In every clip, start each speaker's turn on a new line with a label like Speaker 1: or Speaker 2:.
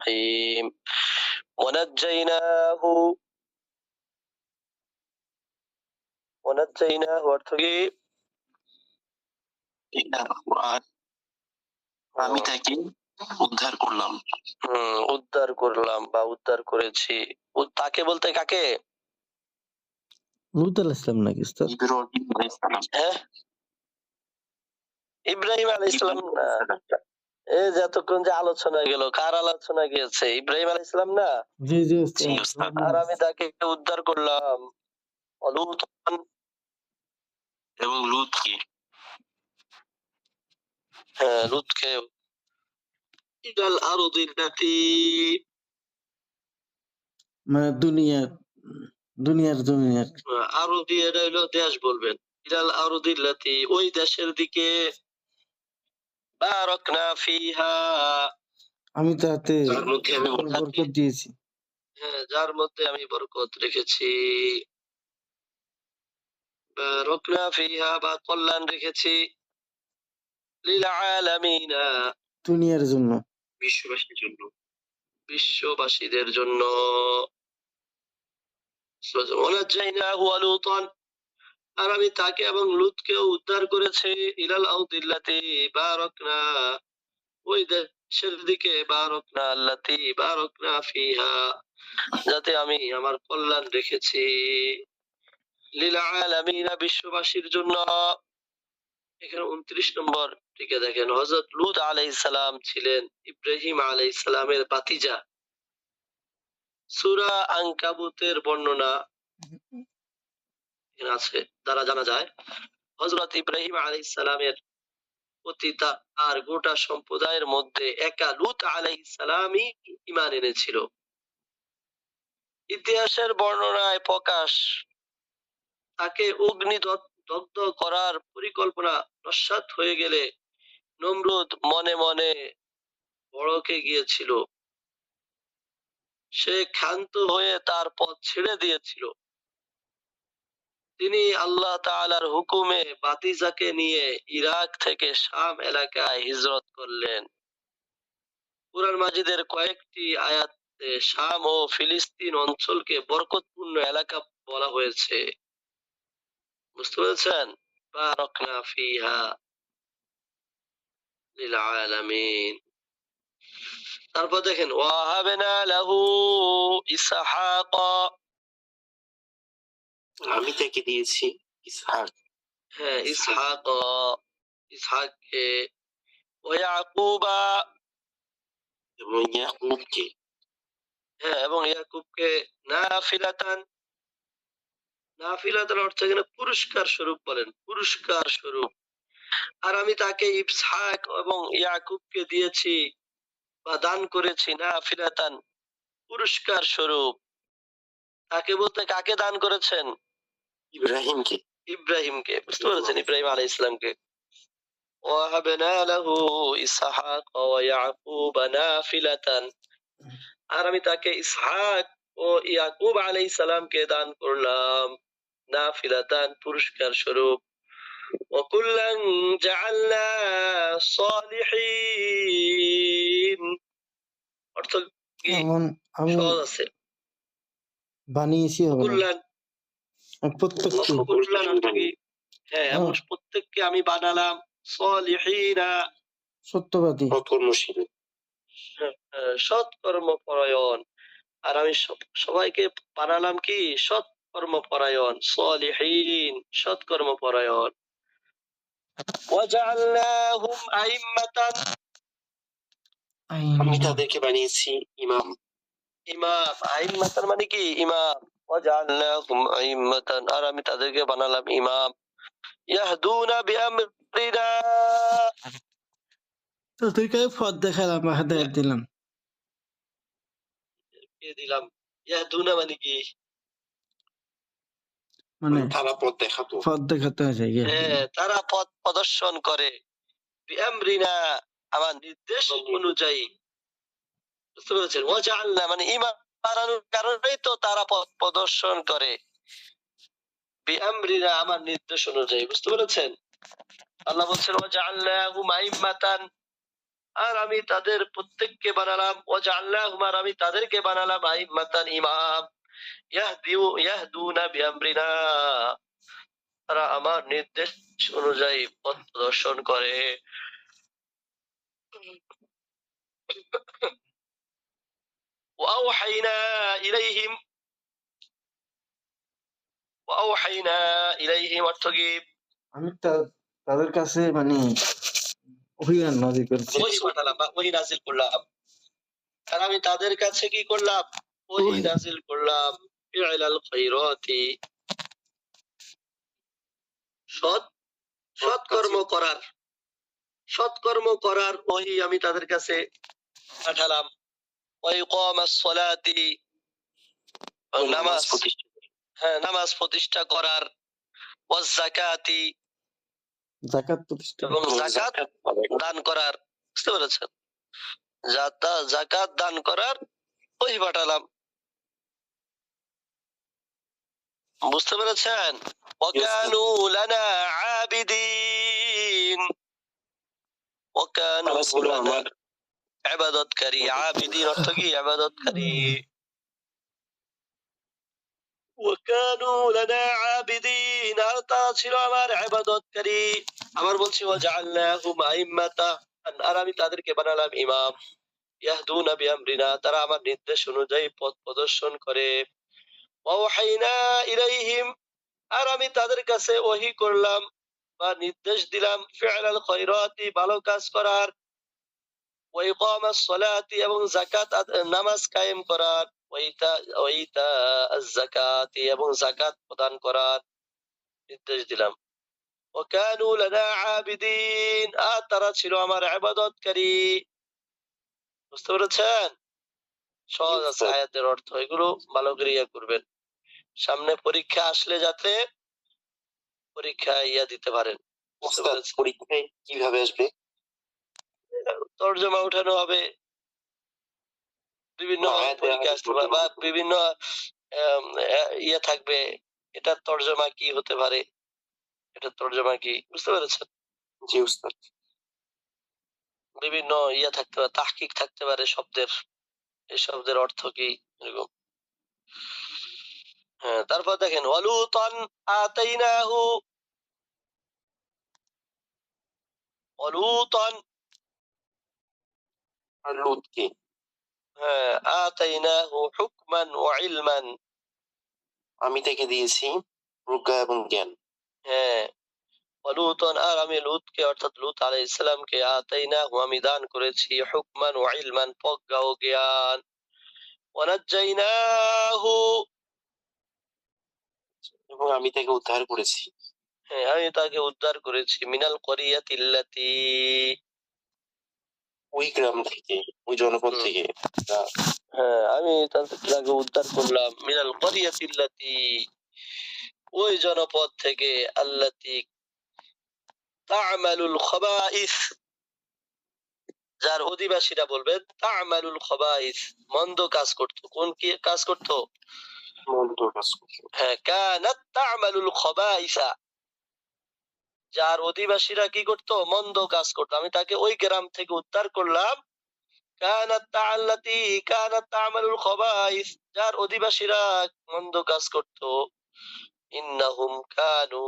Speaker 1: الرحيم ونجيناه অর্থ কি?
Speaker 2: আমি তাকে উদ্ধার করলাম।
Speaker 1: উদ্ধার করলাম বা উদ্ধার করেছি। তাকে বলতে কাকে?
Speaker 3: লূত আলাইহিস সালাম নাকি উস্তাদ?
Speaker 2: ইব্রাহিম আলাইহিস সালাম।
Speaker 1: হ্যাঁ, ইব্রাহিম আলাইহিস সালাম না। এই যে এতক্ষণ যে আলোচনা গেল, কার আলোচনা গিয়েছে? ইব্রাহিম আলাইহিস সালাম না?
Speaker 3: জি জি
Speaker 2: জি
Speaker 3: উস্তাদ।
Speaker 2: উস্তাদ।
Speaker 1: আর আমি তাকে উদ্ধার করলাম। লূতান,
Speaker 2: এবং লূতকে,
Speaker 1: হ্যাঁ লূতকে, ইলাল আরদিল্লাতি,
Speaker 3: মানে দুনিয়ার জমিন আর কি।
Speaker 1: আরদি এটা হইলো দেশ বলবেন। ইলাল আরদিল্লাতি, ওই দেশের দিকে, বারাকনা ফিহা,
Speaker 3: আমি তাতে
Speaker 2: যার মধ্যে আমি
Speaker 3: বরকত দিয়েছি।
Speaker 1: হ্যাঁ, যার মধ্যে আমি বরকত রেখেছি। বারাকনা ফিহা বা কল্যাণ রেখেছি। লিল আলামিনা,
Speaker 3: দুনিয়ার জন্য,
Speaker 2: বিশ্ববাসীর জন্য।
Speaker 1: বিশ্ববাসীদের জন্য। ওয়ানাজ্জাইনাহু ওয়া লূতান, আর আমি তাকে এবং লূতকেও উদ্ধার করেছি। ইলাল আরদিল্লাতি বারাকনা, ওই দেশের দিকে, বারাকনা আল্লাতি বারাকনা ফিহা, যাতে আমি আমার কল্যাণ রেখেছি। লিল আলামিনা, বিশ্ববাসীর জন্য। এখানে 29 নম্বর টিকে দেখেন, হযরত লূত আলাইহিস সালাম ছিলেন ইব্রাহিম আলাইহিস সালামের ভাতিজা। সূরা আনকাবুতের বর্ণনা এখানে আছে দ্বারা জানা যায় হযরত ইব্রাহিম আলাইহিস সালামের প্রতি তার গোটা সম্প্রদায়ের মধ্যে একা লূত আলাইহিস সালামই ঈমান এনেছিল। ইতিহাসের বর্ণনায় প্রকাশ, তাকে অগ্নি দগ্ধ করার পরিকল্পনা নস্যাৎ হয়ে গেলে নমরুদ মনে মনে ভড়কে গিয়েছিল। সে ক্ষান্ত হয়ে তার পথ ছেড়ে দিয়েছিল। তিনি আল্লাহ তাআলার হুকুমে ভাতিজাকে নিয়ে ইরাক থেকে শাম এলাকায় হিজরত করলেন। কুরআন মাজিদের কয়েকটি আয়াতে শাম ও ফিলিস্তিন অঞ্চলকে বরকতপূর্ণ এলাকা বলা হয়েছে। বুঝতে পেরেছেন? বারাকনা ফিহা লিল আলামিন। তারপর দেখেন, ওয়াহাবনা লাহু ইসহাক,
Speaker 2: আমি তাকে দিয়েছি ইসহাক।
Speaker 1: হ্যাঁ ইসহাক, ইসহাককে, ওয়া ইয়াকুবা,
Speaker 2: এবং ইয়াকুবকে,
Speaker 1: হ্যাঁ এবং ইয়াকুবকে, নাফিলাতান, নাফিলাতান অর্থ এখানে পুরস্কার স্বরূপ বলেন, পুরস্কার স্বরূপ। আর আমি তাকে ইসহাক এবং ইয়াকুবকে দিয়েছি বা দান করেছি নাফিলাতান, পুরস্কার স্বরূপ। তাকে বলতে কাকে দান করেছেন?
Speaker 2: ইব্রাহিমকে,
Speaker 1: ইব্রাহিমকে। বুঝতে পেরেছেন? ইব্রাহিম আলাইহিস সালামকে। ওয়াহাবনা লাহু ইসহাক ওয়া ইয়াকুব নাফিলাতান, আর আমি তাকে ইসহাক ও ইয়াকুব আলাইহিস সালামকে দান করলাম নাফিলাতান, পুরস্কার স্বরূপ। ওয়া কুল্লান জাআলনা সালিহিন, অর্থ কি
Speaker 3: এমন আমি
Speaker 1: সহজ আছে।
Speaker 3: বানিয়েছি হবে না।
Speaker 1: কুল্লান,
Speaker 3: প্রত্যেককে
Speaker 1: কুল্লান অর্থ কি? হ্যাঁ এমন প্রত্যেককে আমি বানালাম সালিহিনা,
Speaker 3: সত্যবাদী,
Speaker 2: সৎকর্মশীল,
Speaker 1: সৎকর্মপরায়ণ। আর আমি সবাইকে বানালাম কি? সৎকর্মপরায়ণ, সালিহিন, সৎকর্মপরায়ণ। ওয়াজআলনাহুম আইম্মাতান,
Speaker 2: আমি তাদেরকে বানিয়েছি ইমাম।
Speaker 1: ইমাম, আইম্মাতান মানে কি? ইমাম। ওয়াজআলনাহুম আইম্মাতান, আর আমি তাদেরকে বানালাম ইমাম। ইয়াহদুনা বিআমরিনা,
Speaker 3: তাদেরকে পথ দেখালাম, হেদায়েত দিলাম।
Speaker 1: কে দিলাম? ইয়াহদুনা মানে কি?
Speaker 3: মানে
Speaker 2: তারা পথ দেখাতো,
Speaker 3: পথ দেখাতে হয়।
Speaker 1: হ্যাঁ, তারা পথ প্রদর্শন করে। বিআমরিনা, আমার নির্দেশ অনুযায়ী। বুঝতে পেরেছেন? ওয়াজআলনা মানে ঈমান আনার কারণেই তো তারা পথ প্রদর্শন করে। বিআমরিনা, আমার নির্দেশ অনুযায়ী। বুঝতে পেরেছেন? আল্লাহ বলছেন ওয়াজআলনাহুম আইম্মাতান, আর আমি তাদের প্রত্যেককে বানালাম ওয়াজআলনাহুম, আর আমি তাদেরকে বানালাম আইম্মাতান ইমাম, ইয়াহদুনা বিআমরিনা, তারা আমার নির্দেশ অনুযায়ী পথ প্রদর্শন করে। ওয়াওহাইনা ইলাইহিম, ওয়াওহাইনা ইলাইহিম অর্থ কি?
Speaker 3: আমি তাদের কাছে মানে অভিযান নাজিল করেছি।
Speaker 1: ওহী পাঠালাম বা ওহী নাজিল করলাম। আর আমি তাদের কাছে কি করলাম? ওহী
Speaker 3: ওহী।
Speaker 1: নাজিল করলাম। ফিআলাল খায়রাতি, সৎ সৎকর্ম করার, সৎকর্ম করার ওহী আমি তাদের কাছে পাঠালাম। ওয়া ইকামাস সালাতি, নামাজ,
Speaker 2: প্রতিষ্ঠা করে।
Speaker 1: হ্যাঁ নামাজ প্রতিষ্ঠা করার, ওয়াজ যাকাতি,
Speaker 3: যাকাত প্রতিষ্ঠা।
Speaker 1: এবং
Speaker 2: এবং
Speaker 1: যাকাত
Speaker 2: যাকাত আদায় করে।
Speaker 1: দান করার। বুঝতে পেরেছেন? যাকাত দান করার ওহী পাঠালাম। বুঝতে পেরেছেন? ওয়াকানু লানা আবিদিন, ওয়াকানু
Speaker 2: তারা ছিল
Speaker 1: লানা
Speaker 2: আমার
Speaker 1: ইবাদতকারী। আবিদিন অর্থ কি? ইবাদতকারী। ওয়াকানু লানা আবিদিন, আর তারা ছিল আমার ইবাদতকারী। আবার বলছি ওয়াজআলনাহুম আইম্মাতা, আর আমি তাদেরকে বানালাম ইমাম। ইয়াহদুনা বিআমরিনা, তারা আমার নির্দেশ অনুযায়ী পথ প্রদর্শন করে। ওয়াওহাইনা ইলাইহিম, আর আমি তাদের কাছে ওহী করলাম বা নির্দেশ দিলাম ফিআলাল খায়রাতি, ভালো কাজ করার, ওয়া ইকামাস সালাতি, এবং যাকাত নামাজ কায়েম করার, ওয়া ইতাআজ যাকাতি, এবং যাকাত প্রদান করার নির্দেশ দিলাম। ওয়া কানু লানা আবিদিন, আর তারা ছিল আমার ইবাদতকারী। বুঝতে পেরেছেন? সহজ আছে আয়াতের অর্থ, এগুলো ভালো করে ইয়া করবেন, সামনে পরীক্ষা আসলে যাতে পরীক্ষা ইয়া দিতে পারেন। বুঝতে
Speaker 2: ওস্তাদ
Speaker 1: পেরেছেন?
Speaker 2: পরীক্ষায় কিভাবে আসবে?
Speaker 1: তর্জমা উঠানো হবে, বিভিন্ন
Speaker 2: আয়াতে
Speaker 1: পরীক্ষা আসতে পারে, বা বিভিন্ন ইয়ে থাকবে, এটার তর্জমা কি হতে পারে, এটার তর্জমা কি, বুঝতে পেরেছেন?
Speaker 2: জি ওস্তাদ।
Speaker 1: বিভিন্ন ইয়ে থাকতে পারে, তাহকিক থাকতে পারে শব্দের, এই শব্দের অর্থ কি, এরকম। হ্যাঁ, তারপর দেখেন ওয়ালুতান আতাইনাহু, ওয়ালুতান,
Speaker 2: আর লুতকে
Speaker 1: হ্যাঁ, আতাইনাহু হুকমান ওয়া ইলমান,
Speaker 2: আমি তাকে দিয়েছি প্রজ্ঞা এবং জ্ঞান।
Speaker 1: হ্যাঁ, ওয়ালুতান, আর আমি লুতকে অর্থাৎ লুত আলাইহিস সালামকে আতাইনাহু আমি দান করেছি হুকমান ওয়া ইলমান, প্রজ্ঞা ও জ্ঞান। ওয়ানাজ্জাইনাহু,
Speaker 2: এবং আমি তাকে উদ্ধার করেছি
Speaker 1: হ্যাঁ আমি তাকে উদ্ধার করেছি মিনাল করিয়াতিল্লাতি,
Speaker 2: ওই গ্রাম থেকে, ওই জনপদ থেকে।
Speaker 1: হ্যাঁ আমি তাকে উদ্ধার করলাম মিনাল করিয়াতিল্লাতি, ওই জনপদ থেকে, আল্লাতি তা'মালুল খাবাইস, যার অধিবাসীরা বলবেন তা'মালুল খাবাইস, মন্দ কাজ করত। কোন কি কাজ করত?
Speaker 2: মন্দ কাজ করছে।
Speaker 1: হ্যাঁ, কানাত তা'মালুল খাবাইসা, যার অধিবাসীরা কি করত? মন্দ কাজ করত। আমি তাকে ওই গ্রাম থেকে উদ্ধার করলাম। কানাত তা'মালুল খাবাইস, যার অধিবাসীরা মন্দ কাজ করত। ইন্নাহুম কানু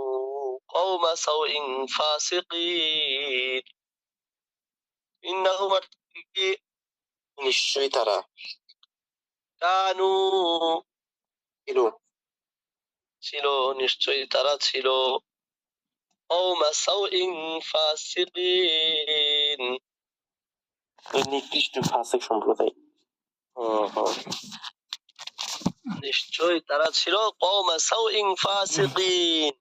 Speaker 1: কওমা সাওইন ফাসিকিন, ইন্নাহুম অর্থ কি?
Speaker 2: নিশ্চয়ই তারা
Speaker 1: কানু
Speaker 2: ছিল
Speaker 1: ছিল, নিশ্চয়ই তারা ছিল, কওমা সাওইন ফাসিকিন,
Speaker 2: নিকৃষ্ট ফাসিক সম্প্রদায়।
Speaker 1: নিশ্চয়ই তারা ছিল কওমা সাওইন ফাসিকিন,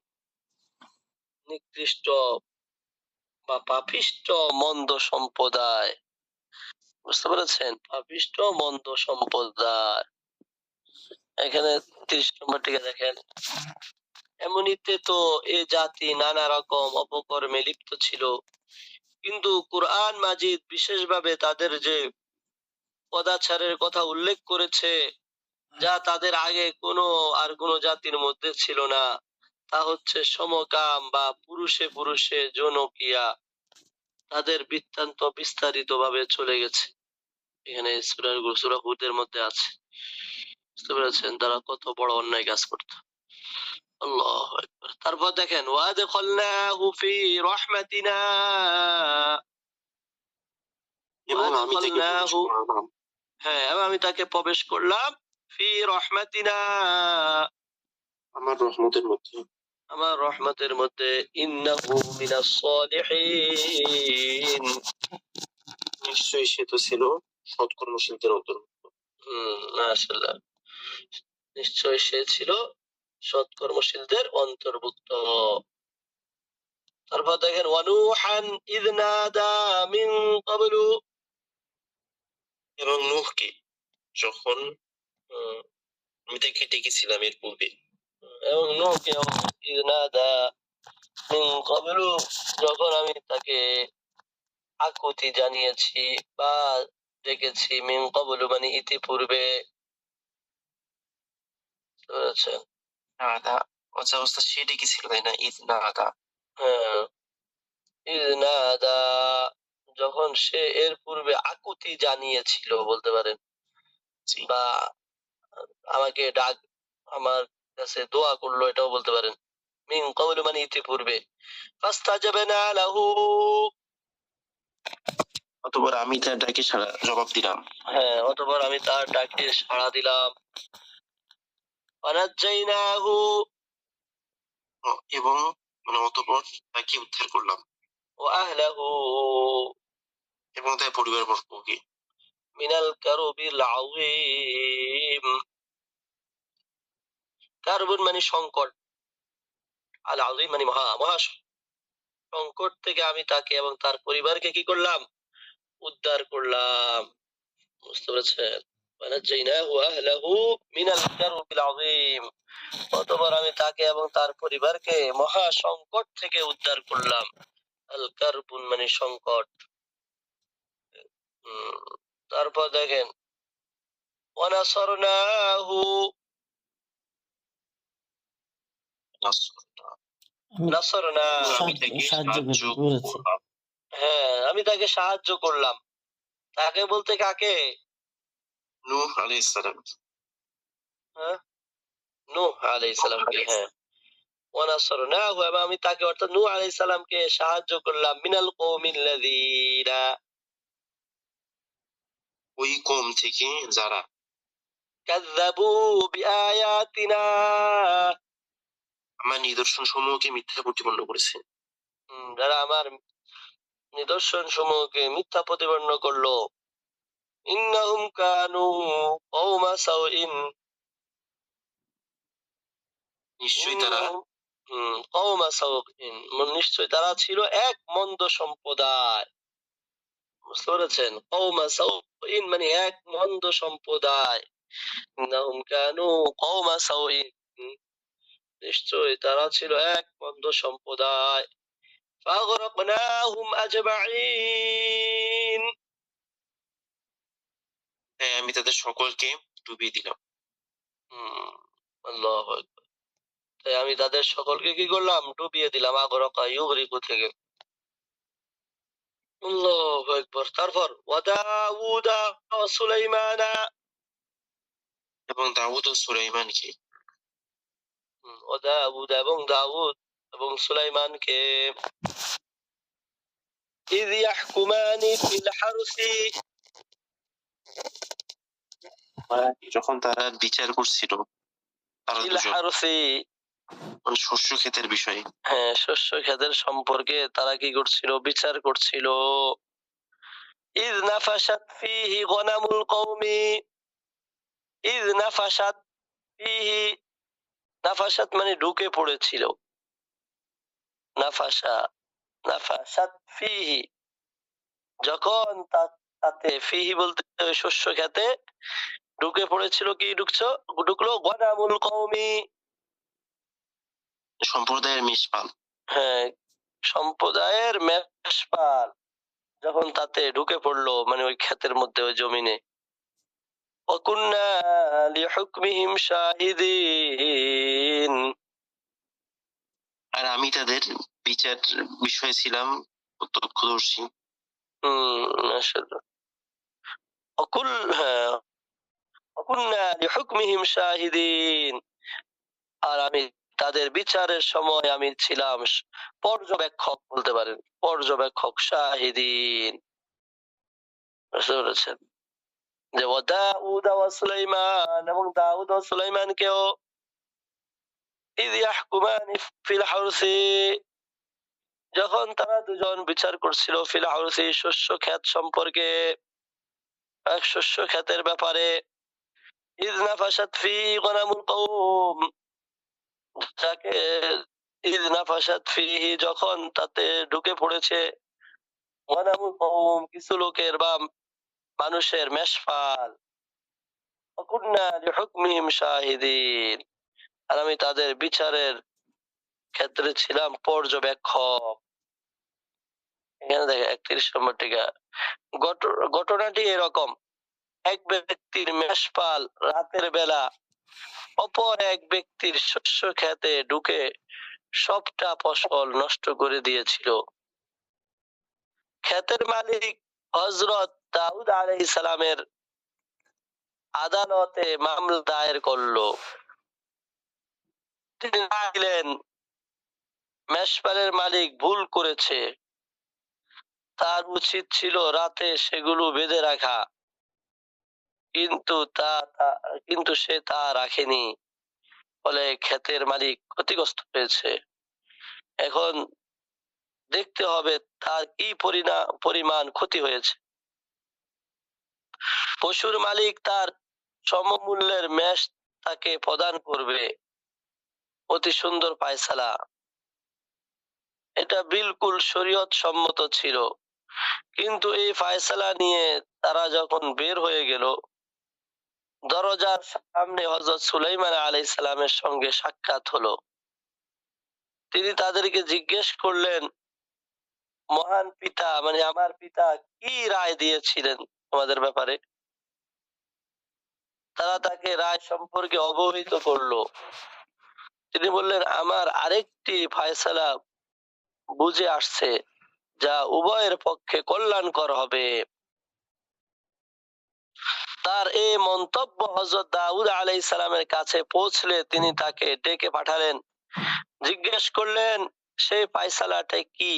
Speaker 1: নিকৃষ্ট বা পাপিষ্ট মন্দ সম্প্রদায়। বুঝতে পেরেছেন? পাপিষ্ট মন্দ সম্প্রদায়। এখানে 30 নম্বর টিকে দেখেন, এমনিতে তো এ জাতি নানা রকম অপকর্মে লিপ্ত ছিল, কিন্তু কুরআন মাজিদ বিশেষভাবে তাদের যে কদাচারের কথা উল্লেখ করেছে, যা তাদের আগে আর কোনো জাতির মধ্যে ছিল না, তা হচ্ছে সমকাম বা পুরুষে পুরুষে যৌনক্রিয়া। তাদের বৃত্তান্ত বিস্তারিত ভাবে চলে গেছে। এখানে সূরা হুদের মধ্যে আছে, বুঝতে পেরেছেন? তারা কত বড় অন্যায় কাজ করত। আল্লাহু আকবার। তারপর দেখেন ওয়াদখালনাহু ফি রাহমাতিনা,
Speaker 2: এবং আমি তাকে প্রবেশ
Speaker 1: ওয়াদখালনাহু,
Speaker 2: করালাম
Speaker 1: হ্যাঁ, এবং আমি তাকে প্রবেশ করলাম ফি রাহমাতিনা,
Speaker 2: আমার রহমতের মধ্যে।
Speaker 1: আমার রহমতের মধ্যে, ইন্নাহু মিনাস সালিহিন,
Speaker 2: নিশ্চয়ই সে তো ছিল সৎকর্মশীলদের অন্তর্ভুক্ত।
Speaker 1: মাশাআল্লাহ, নিশ্চয় সে ছিল সৎকর্মশীলদের অন্তর্ভুক্ত। তারপর দেখেন ওয়ানুহান ইয নাদা মিন ক্বাবলু,
Speaker 2: এবং নূহকে যখন আমি তাকে ডেকেছিলাম এর পূর্বে।
Speaker 1: এবং নূহকে ইয নাদা মিন ক্বাবলু, যখন আমি তাকে আকুতি জানিয়েছি বা ডেকেছি, মিন ক্বাবলু মানে ইতিপূর্বে, বুঝতে পেরেছেন?
Speaker 2: নাদা অবস্থা সে ডেকেছিল, তাই না? ইদ নাদা।
Speaker 1: হ্যাঁ, ইয নাদা, যখন সে এর পূর্বে আকুতি জানিয়েছিল বলতে পারেন,
Speaker 2: জি।
Speaker 1: বা আমাকে ডাক, আমার কাছে দোয়া করলো, এটাও বলতে পারেন। মিন ক্বাবলু মানে ইতিপূর্বে। ফাস্তাজাবনা লাহু,
Speaker 2: অতঃপর আমি তার ডাকে জবাব দিলাম।
Speaker 1: হ্যাঁ, অতঃপর আমি তার ডাকে সাড়া দিলাম। ওয়ানাজ্জাইনাহু,
Speaker 2: এবং অতঃপর তাকে উদ্ধার করলাম
Speaker 1: ওয়া আহলাহু
Speaker 2: এবং তার পরিবারবর্গকে
Speaker 1: মিনাল কারবিল আযীম। কারবুন মানে সংকট, আল আযীম মানে মহা মহা সংকট থেকে আমি তাকে এবং তার পরিবারকে কি করলাম? উদ্ধার করলাম, বুঝতে পেরেছেন? ওয়ানাজ্জাইনাহু ওয়া আহলাহু মিনাল কারবিল আযীম, অতঃপর আমি তাকে এবং তার পরিবারকে মহা সংকট থেকে উদ্ধার করলাম। আল কারবুন মানে সংকট। তারপর দেখেন ওয়ানাসারনাহু, নাসরনা,
Speaker 2: আমি তাকে সাহায্য করলাম।
Speaker 1: হ্যাঁ, আমি তাকে সাহায্য করলাম। তাকে বলতে কাকে?
Speaker 2: নূহ আলাইহিস সালাম।
Speaker 1: হ্যাঁ, নূহ আলাইহিস সালামকে। হ্যাঁ, ওয়ানাসারনাহু, এবং আমি তাকে অর্থাৎ নূহ আলাইহিস সালামকে সাহায্য করলাম, মিনাল কওমিল্লাযীনা,
Speaker 2: ওই কওম থেকে যারা
Speaker 1: কাযযাবু বিআয়াতিনা,
Speaker 2: আমার নিদর্শন সমূহকে মিথ্যা প্রতিপন্ন করেছে।
Speaker 1: যারা আমার নিদর্শন সমূহকে মিথ্যা প্রতিপন্ন করলো। ইন্নাহুম কানু কওমা সাওইন,
Speaker 2: নিশ্চয়ই তারা
Speaker 1: কওমা সাওইন, নিশ্চয় তারা ছিল এক মন্দ সম্প্রদায়, বুঝতে পেরেছেন? কওমা সাওইন মানে এক মন্দ সম্প্রদায়। ইন্নাহুম কানু কওমা সাওইন, নিশ্চয় তারা ছিল এক মন্দ সম্প্রদায়। ফাগরাকনাহুম আজমাইন,
Speaker 2: হ্যাঁ, আমি তাদের সকলকে ডুবিয়ে দিলাম।
Speaker 1: আল্লাহু আকবার। তাই আমি তাদের সকলকে কি করলাম? ডুবিয়ে দিলাম। আগরাকা ইউগরিকু থেকে। আল্লাহু আকবার। তারপর ওয়াদাউদা ওয়া সুলাইমানা,
Speaker 2: এবং দাউদ ও সুলাইমানকে
Speaker 1: ওয়াদাউদ এবং দাউদ এবং সুলাইমানকে, ইয ইয়াহকুমানি ফিল হারসি,
Speaker 2: যখন তারা বিচার করছিল, তারা
Speaker 1: ফিল
Speaker 2: দুজন
Speaker 1: হারসি,
Speaker 2: শস্য ক্ষেতের বিষয়ে।
Speaker 1: হ্যাঁ, শস্য ক্ষেতের সম্পর্কে তারা কি করছিল? বিচার করছিল। ইয নাফাশাত ফীহি গনামুল কওমি, ইয নাফাশাত ফীহি, নাফাশাত মানে ঢুকে পড়েছিল। নাফাশা, নাফাশাত ফীহি, যখন তাতে, ফীহি বলতে ওই শস্য খেতে ঢুকে পড়েছিল। কি ঢুকলো? গনামুল কওমি,
Speaker 2: সম্প্রদায়ের মেষপাল।
Speaker 1: হ্যাঁ, সম্প্রদায়ের মেষপাল যখন তাতে ঢুকে পড়লো, মানে ওই ক্ষেতের মধ্যে, ওই জমিনে। ওয়াকুন্না লিহুকমিহিম শাহিদিন,
Speaker 2: আর আমি তাদের বিচার বিষয়ে ছিলাম প্রত্যক্ষদর্শী।
Speaker 1: মাশাআল্লাহ। অকুল হ্যাঁ, অকুন্না লিহুকমিহিম শাহিদিন। আর আমি তাদের বিচারের সময় আমি ছিলাম পর্যবেক্ষক বলতে পারেন, পর্যবেক্ষক শাহিদিন। বুঝতে পেরেছেন? যে দাউদ ওয়া সুলাইমান, এবং দাউদ ও সুলাইমানকেও ইয ইয়াহকুমানি ফিল হারসি, যখন তারা দুজন বিচার করছিল ফিল হারসি শস্য ক্ষেত সম্পর্কে, এক শস্য ক্ষেতের ব্যাপারে, ইয নাফাশাত ফি গনামুল কওম, যাকে ইয নাফাশাত ফিহি, যখন তাতে ঢুকে পড়েছে, গনামুল কওম কিছু লোকের বা মানুষের মেষপাল, ওয়াকুন্না লিহুকমিহিম শাহিদিন, আর আমি তাদের বিচারের ক্ষেত্রে ছিলাম পর্যবেক্ষক। এখানে দেখে 31 নম্বর টিকা। ঘটনাটি এরকম: এক ব্যক্তির মেষপাল রাতের বেলা অপর এক ব্যক্তির শস্য ক্ষেতে ঢুকে সবটা ফসল নষ্ট করে দিয়েছিল। ক্ষেতের মালিক হযরত দাউদ আলাইহিস সালামের আদালতে মামলা দায়ের করলো। তিনি বললেন, মেষপালের মালিক ভুল করেছে, তার উচিত ছিল রাতে সেগুলো বেঁধে রাখা, কিন্তু সে তা রাখেনি, ফলে ক্ষেতের মালিক ক্ষতিগ্রস্ত হয়েছে। এখন দেখতে হবে তার কি পরিমাণ ক্ষতি হয়েছে। পশুর মালিক তার সমমূল্যের মেষ তাকে প্রদান করবে। অতি সুন্দর ফায়সালা। এটা বিলকুল শরীয়ত সম্মত ছিল। কিন্তু এই ফায়সালা নিয়ে তারা যখন বের হয়ে গেল, দরজার সামনে হযরত সুলাইমান আলাইহিস সালামের সঙ্গে সাক্ষাৎ হলো। তিনি তাদেরকে জিজ্ঞেস করলেন, মহান পিতা মানে আমার পিতা কি রায় দিয়েছিলেন তোমাদের ব্যাপারে? তারা তাকে রায় সম্পর্কে অবহিত করলো। তিনি বললেন, আমার আরেকটি ফায়সালা বুঝে আসছে, যা উভয়ের পক্ষে কল্যাণকর হবে। তার এই মন্তব্য হযরত দাউদ আলাইহিস সালামের কাছে পৌঁছলে তিনি তাকে ডেকে পাঠালেন, জিজ্ঞেস করলেন সেই ফায়সালাটা কি?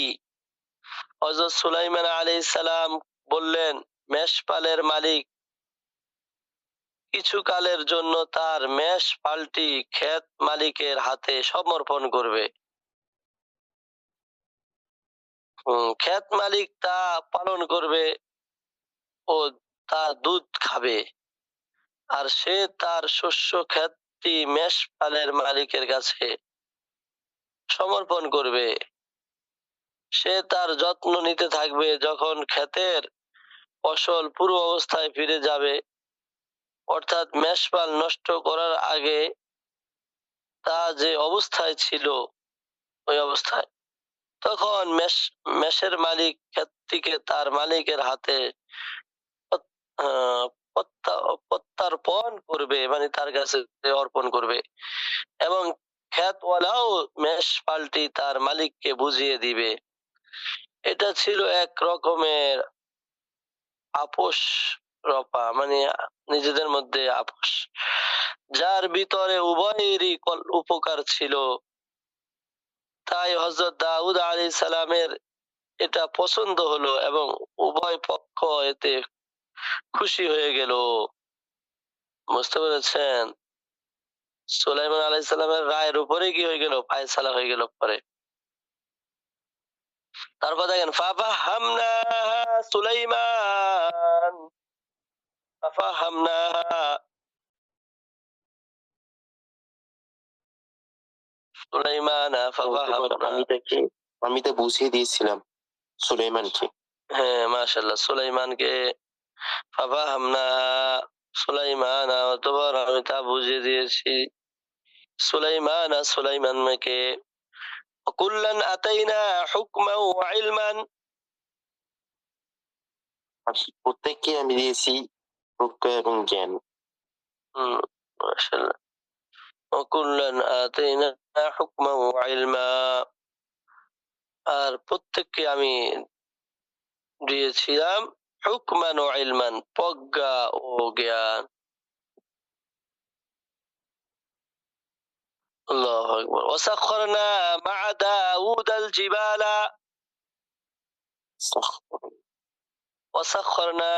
Speaker 1: হযরত সুলাইমান আলাইহিস সালাম বললেন, মেষপালের মালিক কিছুকালের জন্য তার মেষপালটি ক্ষেত মালিকের হাতে সমর্পণ করবে। ক্ষেত মালিক তা পালন করবে ও তার দুধ খাবে, আর সে তার শস্য ক্ষেতটি মেষপালের মালিকের কাছে সমর্পণ করবে। সে তার যত্ন নিতে থাকবে। যখন ক্ষেতের ফসল পূর্ব অবস্থায় ফিরে যাবে, অর্থাৎ মেষপাল নষ্ট করার আগে তা যে অবস্থায় ছিল ওই অবস্থায়, তখন মেষের মালিক ক্ষেতটিকে তার মালিকের হাতে আহ, প্রত্যার্পণ করবে, মানে তার কাছে অর্পণ করবে, এবং ক্ষেতওয়ালাও মেষপালটি তার মালিককে বুঝিয়ে দিবে। এটা ছিল এক রকমের আপোষ রপা, মানে নিজেদের মধ্যে আপোষ, যার ভিতরে উভয়েরই উপকার ছিল। তাই হযরত দাউদ আলাইহিস সালামের এটা পছন্দ হলো এবং উভয় পক্ষ এতে খুশি হয়ে গেল। বুঝতে পেরেছেন? সুলাইমান আলাইহিস সালামের রায়ের উপরে কি হয়ে গেল? ফায়সালা হয়ে গেল পরে। তারপর দেখেন, ফাফাহামনাহা সুলাইমান, ফাফাহামনাহা সুলাইমান,
Speaker 2: আমি তো বুঝিয়ে দিয়েছিলাম সুলাইমানকে।
Speaker 1: হ্যাঁ, মাশাআল্লাহ, সুলাইমানকে ফাফাহামনাহা সুলাইমান, অথবা আমি তা বুঝিয়ে দিয়েছি সুলাইমানকে। কুল্লান আতাইনা হুকমান ওয়া ইলমান,
Speaker 2: আর প্রত্যেককে আমি দিয়েছি প্রজ্ঞা এবং জ্ঞান।
Speaker 1: মাশাআল্লাহ। وكلا آتينا حكما وعلما, আর প্রত্যেককে আমি দিয়েছিলাম হুকমান ও ইলমান, প্রজ্ঞা ও জ্ঞান। আল্লাহু আকবার। ওয়াসাখখারনা মা দাউদাল জিবালা, ওয়াসাখখারনা,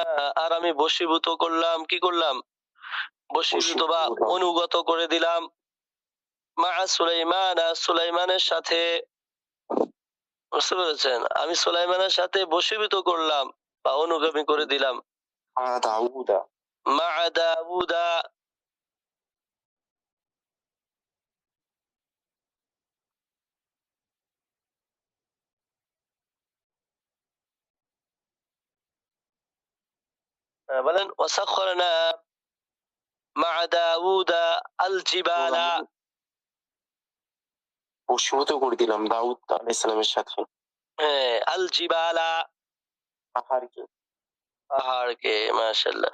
Speaker 1: আর আমি বশীভূত করলাম, কি করলাম? বশীভূত বা অনুগত করে দিলাম, মা সুলাইমান, সুলাইমানের সাথে, বুঝতে পেরেছেন? আমি সুলাইমানের সাথে বশীভূত করলাম বা অনুগামী করে দিলাম, মা দাউদা, বলেন ওয়াসাখখারনা মা দাউদা আল জিবালা,
Speaker 4: বশীভূত করে দিলাম দাউদ আলাইহিস সালামের সাথে
Speaker 1: হ্যাঁ, আল জিবালা,
Speaker 4: পাহাড়কে।
Speaker 1: পাহাড়কে। মাশাআল্লাহ,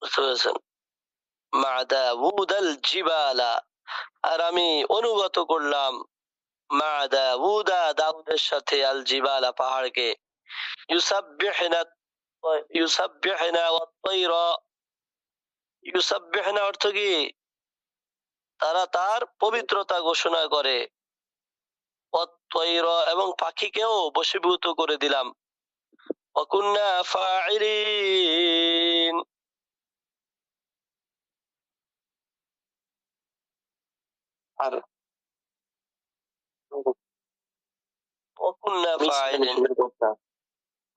Speaker 1: বুঝতে পেরেছেন? মা দাউদ আল জিবালা, আর আমি অনুগত করলাম মা দাউদা, দাউদের সাথে, আল জিবালা, পাহাড়কে। ইউসাব্বিহনা, ইউসাব্বিহনা ওয়াত তায়রা, ইউসাব্বিহনা অর্থ কি? তারা তার পবিত্রতা ঘোষণা করে। ওয়াত তায়রা, এবং পাখিকেও বশীভূত করে দিলাম। ওয়া কুন্না ফাইলিন,
Speaker 4: আর
Speaker 1: ওয়া কুন্না
Speaker 4: আমি ছিলাম
Speaker 1: ফাইলিন,
Speaker 4: এসবের কর্তা।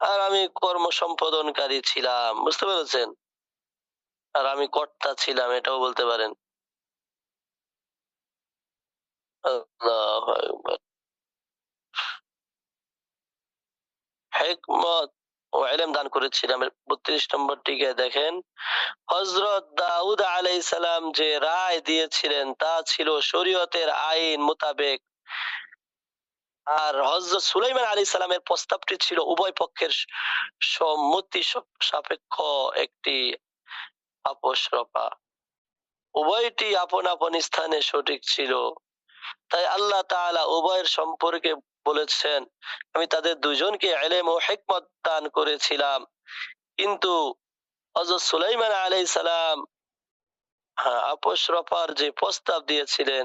Speaker 1: আর আমি কর্ম সম্পাদনকারী ছিলাম, বুঝতে পেরেছেন? আর আমি কর্তা ছিলাম, এটাও বলতে পারেন। আল্লাহু আকবার। হিকমত ও ইলম দান করেছিলাম। 32 নম্বর টিকে দেখেন, হযরত দাউদ আলাইহিস সালাম যে রায় দিয়েছিলেন তা ছিল শরীয়তের আইন মোতাবেক, আর হযরত সুলাইমান আলাইহিস সালামের প্রস্তাবটি ছিল উভয় পক্ষের সম্মতি সাপেক্ষ একটি আপোষ রফা। উভয়টি আপন আপন স্থানে সঠিক ছিল। তাই আল্লাহ তাআলা উভয়ের সম্পর্কে বলেছেন, আমি তাদের দুজনকে ইলম ও হিকমত দান করেছিলাম। কিন্তু হযরত সুলাইমান আলাইহিস সালাম আপোষ রফার যে প্রস্তাব দিয়েছিলেন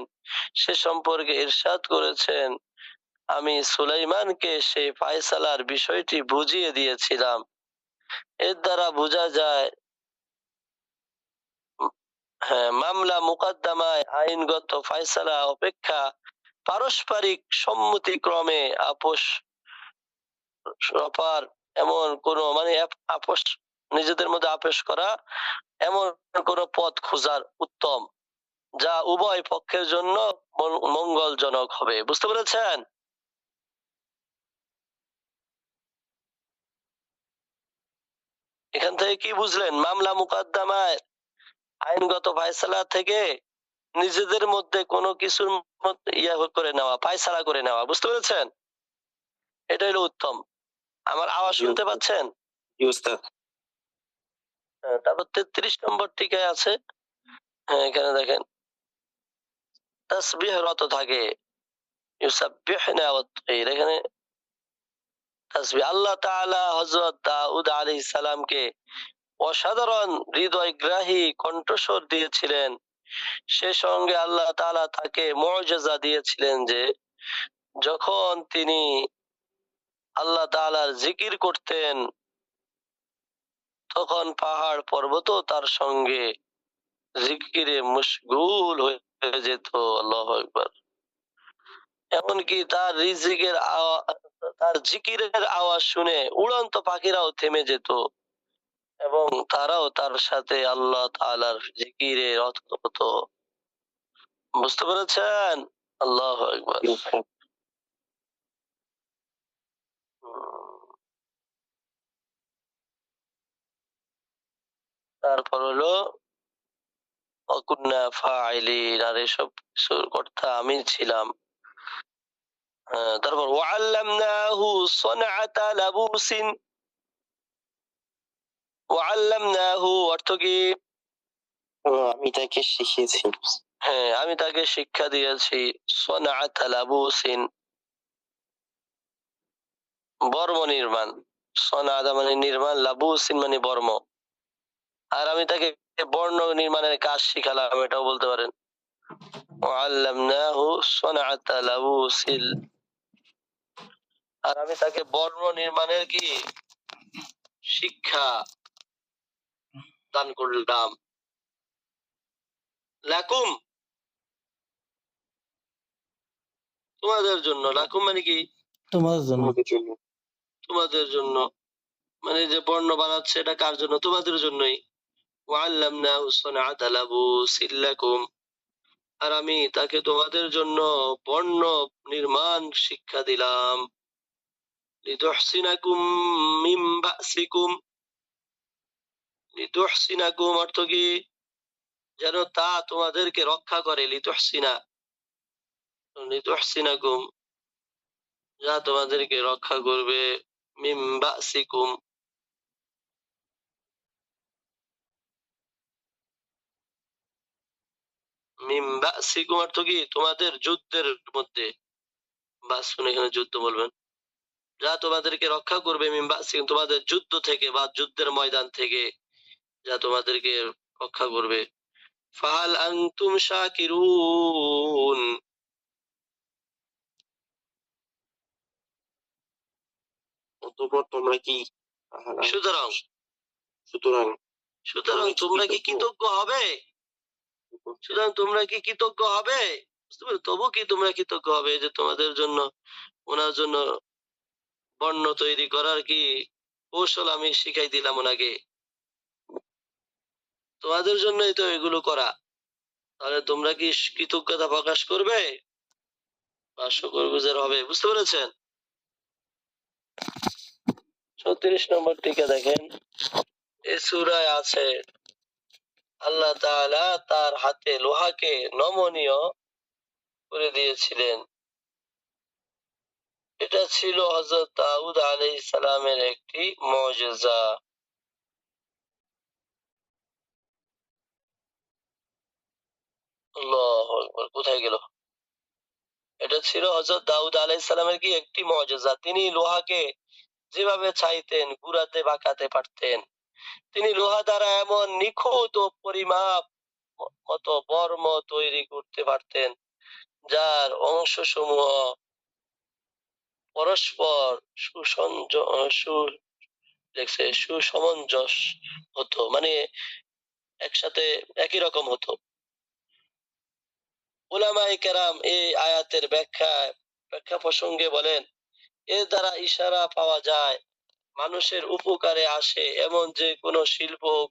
Speaker 1: সে সম্পর্কে ইরশাদ করেছেন, আমি সুলাইমানকে সেই ফায়সালার বিষয়টি বুঝিয়ে দিয়েছিলাম। এর দ্বারা বোঝা যায়, হ্যাঁ, মামলা মুকদ্দমায় আইনগত ফায়সালা অপেক্ষা পারস্পরিক সম্মতিক্রমে আপোষ রফার এমন কোন, মানে আপোষ, নিজেদের মধ্যে আপোষ করা এমন কোন পথ খোঁজার উত্তম, যা উভয় পক্ষের জন্য মঙ্গলজনক হবে। বুঝতে পেরেছেন? এখান থেকে কি বুঝলেন? মামলা মুকদ্দমায় আইনগত ফায়সালা থেকে নিজেদের মধ্যে কোনো কিছুর করে নেওয়া, ফায়সালা করে নেওয়া। বুঝতে পেরেছেন? এটা হলো উত্তম। আমার আওয়াজ শুনতে পাচ্ছেন?
Speaker 4: জি উস্তাদ।
Speaker 1: তারপর 33 নম্বর টিকায় আছে, হ্যাঁ, এখানে দেখেন তাসবিহ রত থাকে, ইউসাব্বিহনা ওয়াত তায়র, এখানে তাসবিহ। আল্লাহ তাআলা হযরত দাউদ আলাইহিস সালামকে অসাধারণ হৃদয়গ্রাহী কণ্ঠস্বর দিয়েছিলেন। সে সঙ্গে আল্লাহ তাআলা তাকে মুআজিজা দিয়েছিলেন যে যখন তিনি আল্লাহ তাআলার জিকির করতেন তখন পাহাড় পর্বতও তার সঙ্গে জিকিরে মশগুল হয়ে যেত। আল্লাহু আকবার। এমনকি তার রিজিকের তার জিকিরের আওয়াজ শুনে উড়ন্ত পাখিরাও থেমে যেত এবং তারাও তার সাথে আল্লাহ তাআলার জিকিরে রত হতো। বুঝতে পেরেছেন? আল্লাহু আকবার।
Speaker 4: জি উস্তাদ।
Speaker 1: তারপর হলো অকুন্না ফাইলিন, আর এসব কিছুর কর্তা আমি ছিলাম। তারপর ওয়াল্লামনাহু সনআতা লাবুসিন, ওয়াল্লামনাহু অর্থ কি?
Speaker 4: আমি তাকে শিখিয়েছি।
Speaker 1: হ্যাঁ, আমি তাকে শিক্ষা দিয়েছি। সনআতা লাবুসিন, বর্ম নির্মাণ, সনাদা মানে নির্মাণ, লাবুসিন মানে বর্ম। আর আমি তাকে বর্ণ নির্মাণের কাজ শিখালাম, এটাও বলতে পারেন। ওয়াল্লামনাহু সনাআতা লাবুসিল, আর আমি তাকে বর্ণ নির্মাণের কি শিক্ষা দান করলাম। লাকুম তোমাদের জন্য, লাকুম মানে কি
Speaker 3: তোমার জন্য।
Speaker 4: আমাদের জন্য।
Speaker 1: তোমাদের জন্য, মানে যে বর্ণ বানাচ্ছে এটা কার জন্য? তোমাদের জন্যই। ওয়াল্লামনাহু সনাআতা লাবুসিল লাকুম, আর আমি তাকে তোমাদের জন্য বর্ণ নির্মাণ শিক্ষা দিলাম। লিতুহসিনাকুম মিন বাসিকুম, লিতুহসিনাকুম অর্থ কি? যেন তা তোমাদেরকে রক্ষা করে। লিতুহসিনা, লিতুহসিনাকুম যা তোমাদেরকে রক্ষা করবে। মিন বাসিকুম, মিন বাসিকুম অর্থ কি? তোমাদের যুদ্ধের মধ্যে। বাসুন এখানে যুদ্ধ বলবেন। যা তোমাদেরকে রক্ষা করবে, মিন বাসিকুম তোমাদের যুদ্ধ থেকে বা যুদ্ধের ময়দান থেকে, যা তোমাদেরকে রক্ষা করবে। ফাহাল আনতুম শাকিরুন,
Speaker 4: অতঃপর তোমরা কি
Speaker 1: সুতরাং
Speaker 4: সুতরাং
Speaker 1: সুতরাং তোমরা কি কৃতজ্ঞ হবে? সুতরাং তোমরা কি কৃতজ্ঞ হবে? বুঝতে পারো? তবু কি তোমরা কৃতজ্ঞ হবে যে তোমাদের জন্য, ওনার জন্য বর্ণ তৈরি করার কি কৌশল আমি শিখাই দিলাম ওনাকে। তোমাদের জন্যই তো এগুলো করা, তাহলে তোমরা কি কৃতজ্ঞতা প্রকাশ করবে বা শুকরগুজার হবে? বুঝতে পেরেছেন? 36 নম্বর টিকা দেখেন, এই সূরায় আছে আল্লাহ তাআলা তার হাতে লোহাকে নমনীয় করে দিয়েছিলেন। এটা ছিল হযরত দাউদ আলাইহিস সালামের একটি মুজিজা। আল্লাহু আকবার, কোথায় গেল? এটা ছিল হযরত দাউদ আলাইহিস সালামের কি একটি মুজিজা। তিনি লোহাকে যেভাবে চাইতেন ঘুরাতে বাঁকাতে পারতেন। তিনি লোহা দ্বারা এমন নিখুঁত ও পরিমাপ মতো বর্ম তৈরি করতে পারতেন যার অংশসমূহ পরস্পর সুসমঞ্জস হতো, মানে একসাথে একই রকম হতো। উলামায়ে কেরাম এই আয়াতের ব্যাখ্যা প্রসঙ্গে বলেন, এর দ্বারা ইশারা পাওয়া যায় মানুষের উপকারে আসে এমন যে কোনো শিল্প ও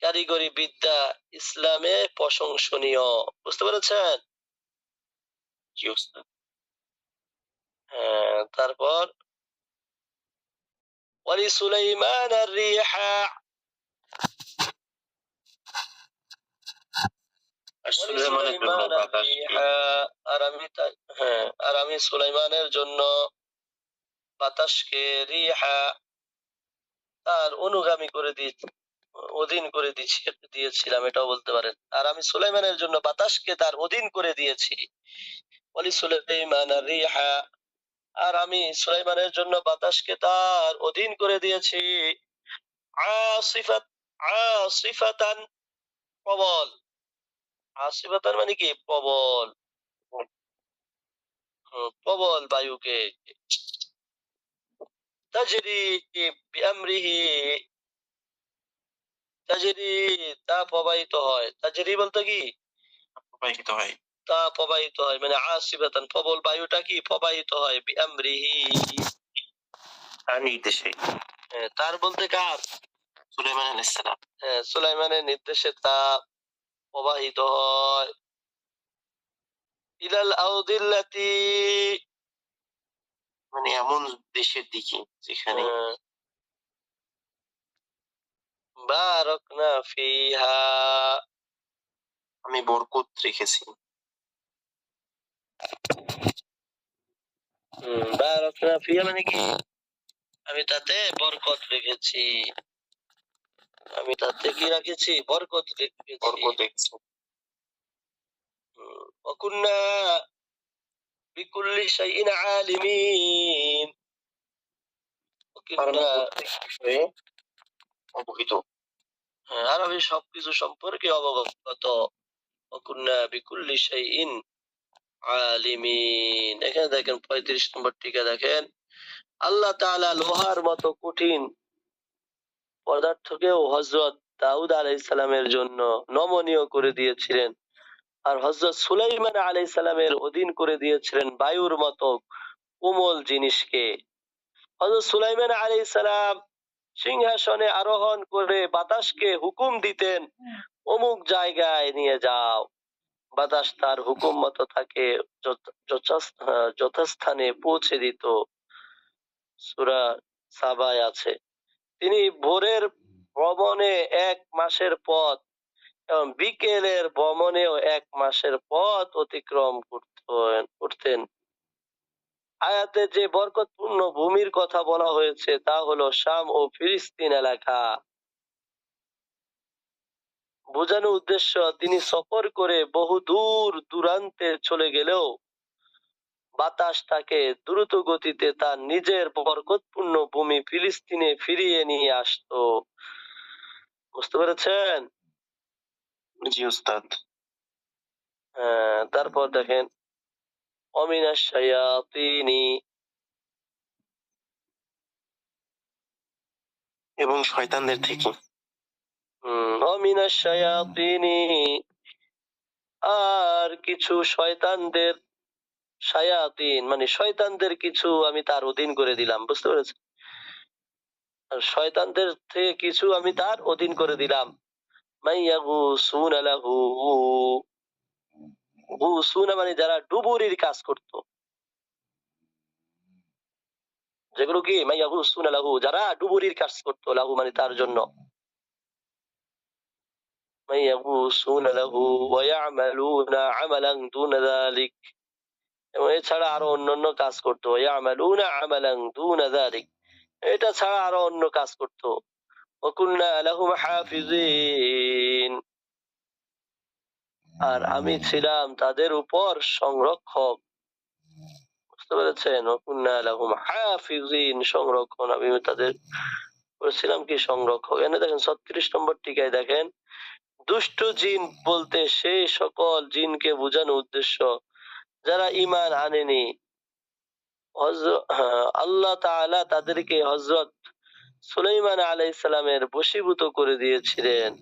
Speaker 1: কারিগরি বিদ্যা ইসলামে প্রশংসনীয়। বুঝতে পেরেছেন?
Speaker 4: কি উস্তাদ?
Speaker 1: হ্যাঁ, তারপর ওয়ালি সুলাইমান আর রিহা,
Speaker 4: আর সুলাইমানের জন্য বাতাস
Speaker 1: আর আমি সুলাইমানের জন্য বাতাসকে রিহা তার অনুগামী করে অধীন করে দিয়েছিলাম, এটাও বলতে পারেন। আর আমি সুলাইমানের জন্য বাতাসকে তার অধীন করে দিয়েছি। ওয়ালি সুলাইমান আর রিহা, আর আমি সুলাইমানের জন্য বাতাসকে তার অধীন করে দিয়েছি। আসিফাত, আসিফাতান প্রবল, আসিফাতান মানে কি? প্রবল। প্রবল বায়ুকে। তাজরি বিআমরিহি, তাজরি তা প্রবাহিত হয়। তাজরি বলতে কি?
Speaker 4: প্রবাহিত হয়।
Speaker 1: তা প্রবাহিত হয়, মানে আসিফাতান প্রবল বায়ুটা কি প্রবাহিত হয়। বিআমরিহি
Speaker 4: তার নির্দেশে।
Speaker 1: তার বলতে কার?
Speaker 4: সুলাইমান আলাইহিস সালাম।
Speaker 1: হ্যাঁ, সুলাইমানের নির্দেশে তা প্রবাহিত হয়। ইলাল আউদিল্লাতি,
Speaker 4: মানে এমন দেশের দিকে যেখানে
Speaker 1: বারাকনা ফিহা,
Speaker 4: আমি বরকত রেখেছি।
Speaker 1: বারাকনা ফিহা মানে কি? আমি তাতে বরকত রেখেছি। আমি তাতে কি রেখেছি? বরকত রেখেছি।
Speaker 4: বরকত রেখেছি।
Speaker 1: ওয়াকুন্না বিকুল্লি শাইইন আলিমিন, আমরা
Speaker 2: প্রত্যেক বিষয়ে অবহিত।
Speaker 1: আরবি সবকিছু সম্পর্কে অবগত। ওয়াকুন্না বিকুল্লি শাইইন আলিমিন। এখানে দেখেন 35 নম্বর টিকা দেখেন, আল্লাহ তাআলা লোহার মতো কঠিন পদার্থকেও হযরত দাউদ আলাইহিস সালামের জন্য নমনীয় করে দিয়েছিলেন, আর হযরত সুলাইমান আলাইহিস সালামের অধীন করে দিয়েছিলেন বায়ুর মতো কোমল জিনিসকে। হযরত সুলাইমান আলাইহিস সালাম সিংহাসনে আরোহণ করে বাতাসকে হুকুম দিতেন, অমুক জায়গায় নিয়ে যাও। বাতাস তার হুকুম মতো তাকে যথাস্থানে পৌঁছে দিত। সূরা সাবায় আছে। তিনি ভোরের ভ্রমণে 1 মাসের পথ এবং বিকেলের ভ্রমণেও 1 মাসের পথ অতিক্রম করতেন। আয়াতে যে বরকতপূর্ণ ভূমির কথা বলা হয়েছে তা হলো শাম ও ফিলিস্তিন এলাকা। বোঝানোর উদ্দেশ্য, তিনি সফর করে বহু দূর দূরান্তে চলে গেলেও বাতাস তাকে দ্রুত গতিতে তার নিজের বরকতপূর্ণ ভূমি ফিলিস্তিনে ফিরিয়ে নিয়ে আসতো। বুঝতে পেরেছেন?
Speaker 2: জি উস্তাদ।
Speaker 1: তারপর দেখেন, অমিনাশ শায়াতিনি,
Speaker 2: এবং শয়তানদের থেকে।
Speaker 1: অমিনাশ শায়াতিনি, আর কিছু শয়তানদের, শায়াতিন মানে শয়তানদের কিছু আমি তার অধীন করে দিলাম। বুঝতে পেরেছেন? আর শয়তানদের থেকে কিছু আমি তার অধীন করে দিলাম। মাইয়াগুসুনা লাহু, গুসুনা মানে যারা ডুবুরির কাজ করত, যেগুলো কি মাইয়াগুসুনা লাহু, যারা ডুবুরির কাজ করত, লাহু মানে তার জন্য, মাইয়াগুসুনা লাহু ওয়া ইয়ামালুনা আমালান দুনা যালিক, এবং এছাড়া আরো অন্যান্য কাজ করতো। ইয়ামালুনা আমালান দুনা যালিক, এটা ছাড়া আরো অন্য কাজ করতো। ওয়া কুননা লাহুম হাফিজিন, আর আমি ছিলাম তাদের উপর সংরক্ষক। বুঝতে পেরেছেন? ওয়া কুননা লাহুম হাফিজিন, সংরক্ষণ, আমি তাদের ছিলাম কি সংরক্ষক। এনে দেখেন 36 নম্বর টিকায় দেখেন, দুষ্ট জিন বলতে সেই সকল জিনকে বোঝানো উদ্দেশ্য যারা ঈমান আনেনি। আল্লাহ তাআলা তাদেরকে হযরত সুলাইমান আলাইহিস সালামের বশীভূত করে দিয়েছিলেন।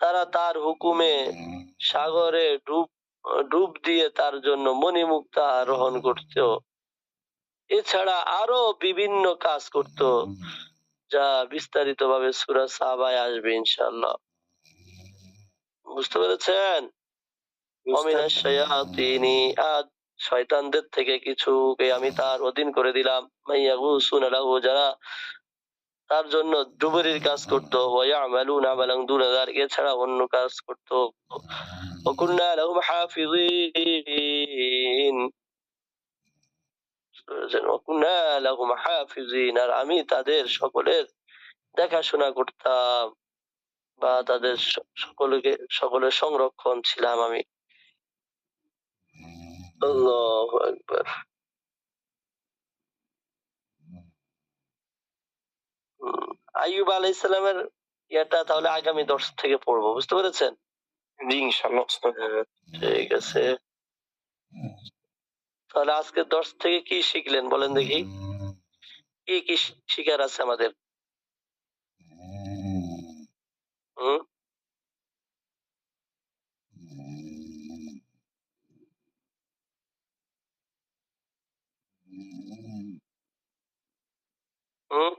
Speaker 1: তারা তার হুকুমে সাগরে ডুব দিয়ে তার জন্য মণিমুক্তা আরোহণ করত। এছাড়া আরো বিভিন্ন কাজ করত, যা বিস্তারিত ভাবে সূরা সাবায় আসবে ইনশাআল্লাহ। বুঝতে পেরেছেন? অমিনাশ শায়াতিনি, শয়তানদের থেকে কিছুকে আমি তার অধীন করে দিলাম। মাইয়াগুসুনা লাহু, যারা তার জন্য ডুবুরির কাজ করতো। ওয়া ইয়ামালুনা আমালান দুনা যালিক, এছাড়া অন্য কাজ করতো। ওয়া কুননা লাহুম হাফিজিন, ওয়া কুননা লাহুম হাফিজিন, আর আমি তাদের সকলের দেখাশোনা করতাম, বা তাদের সকলের সংরক্ষণ ছিলাম আমি। আল্লাহু আকবার। আইয়ুব আলাইহিস সালামের এটা তাহলে আগামী দর্শ থেকে পড়বো। বুঝতে পেরেছেন?
Speaker 2: জি ইনশাআল্লাহ উস্তাদ।
Speaker 1: ঠিক আছে। তাহলে আজকের দর্শ থেকে কি শিখলেন বলেন দেখি? কি কি শিখার আছে আমাদের? হুম হুম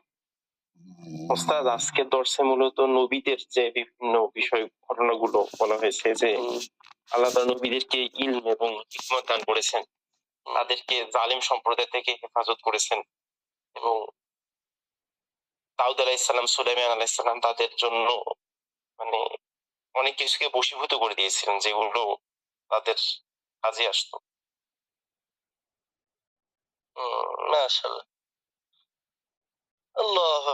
Speaker 2: ওস্তাদ, আজকের দর্শে মূলত নবীদের যে বিভিন্ন বিষয় ঘটনাগুলো বলা হয়েছে, যে
Speaker 1: হুম
Speaker 2: আল্লাহ তাআলা নবীদেরকে ইলম এবং হিকমত দান করেছেন, তাদেরকে জালিম সম্প্রদায় থেকে হেফাজত করেছেন, এবং দাউদ আলাইহিস সালাম, সুলাইমান আলাইহিস সালাম তাদের জন্য মানে অনেক কিছুকে বশীভূত করে দিয়েছিলেন, যেগুলো তাদের কাজে আসতো।
Speaker 1: মাশাআল্লাহ। আল্লাহু